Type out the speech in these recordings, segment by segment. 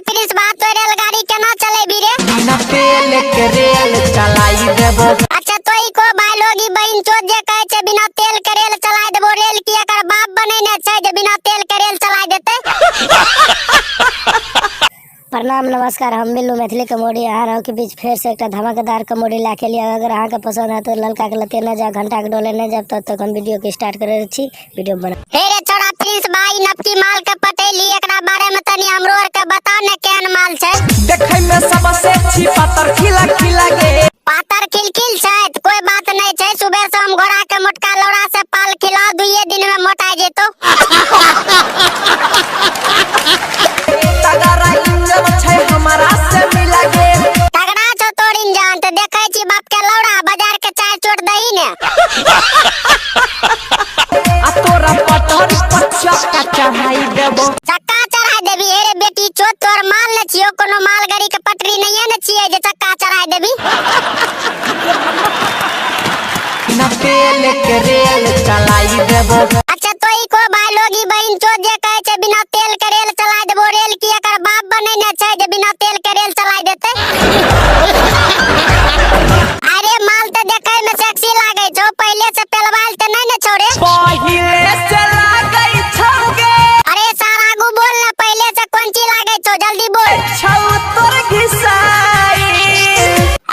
Prince बात तो रेलगाड़ी केना चले भी रे? बिना तेल के रेल चलाई देबो। अच्छा तोई को बायोलॉगी बहन चोद जे कहे छे बिना तेल के रेल चलाए देबो। रेल की एकर बाप बनेने छै जे बिना तेल के रेल चलाए देते। प्रणाम नमस्कार, हम बिल्लू मैथिली कॉमेडी अहाँ के बीच फिर से एक धमाकेदार कॉमेडी लाके लिया। अगर अहाँ के पसंद है तो ललका के लते न जा, घंटा के डोले न जा। तब तक हम वीडियो के स्टार्ट करे छी। वीडियो बना हे रे छोड़ा प्रिंस भाई नपकी माल के पटेली एकरा बारे में तनी हमरो और के बता ने केहन माल छै। देखै में सबसे छी पातर खिला खिला गे। पातर खिलखिल छै त कोई बात नहीं छै। सुबह शाम घोड़ा के मोटका लौड़ा से पाल खिला दुइये दिन में मोटा जेतो। तगड़ा इंजन छै हमारा से मिला गे। तगड़ा छो तोर इंजन त देखै छी बाप के लौड़ा बाजार के चाय चोट दही ने। आ तोरा पटर पच्चा का चढ़ाई देबो। चक्का चढ़ाई देबी हे रे बेटी चोट। तोर माल न छियो, कोनो माल गाड़ी के पटरी नहीं न छिए जे चक्का चढ़ाई देबी। बिना तेल के रेल चलाई देबो। अच्छा तोई को बायोलॉगी बहन चोद जे कहे छे बिना तेल के रेल चलाए देबो। रेल की एकर बाप बनेने छै जे बिना तेल के रेल चलाए देते। अरे माल त देखै में सेक्सी लागे छो, पहले से पेलवाल त नहीं न छोड़े। पहिले से लागै छौगे। अरे सारा आगू बोल ना, पहले से कौन चीज लागे छो जल्दी बोल। छौ तोर घिसाई।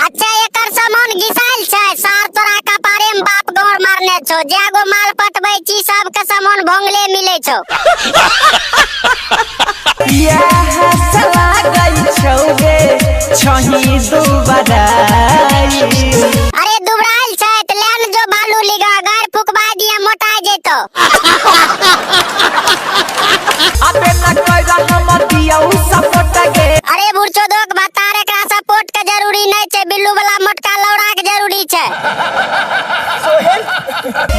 अच्छा एकर सामान घिसाइल छै। सार तोरा कपारे में बाप गौर मारने छो। जेगो माल पटबै छी सब के सामान भोंगले मिले छो। यह सला गई छौगे छही दुबराई। अरे दुबराइल छै त लेन जो बालू लिगा गाड़ फुकवा दिया मोटा जेतो। अबे न कइरा हम दिया उ सपोर्ट गे। अरे बुरचो दोक बता रे एकरा सपोर्ट के जरूरी नहीं छै, बिल्लू वाला मोटका लौड़ा के जरूरी छै। सोहेल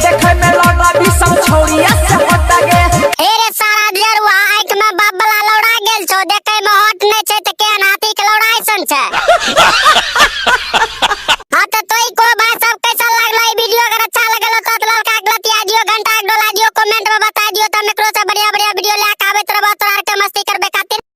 देखै में लौड़ा भी सब छौरिया से हट गे। हे रे सारा जरुआ आंख में बाप वाला लौड़ा गेल छो। देखै में हट नहीं छै त केहन हाथी के लौड़ा ऐसन छै।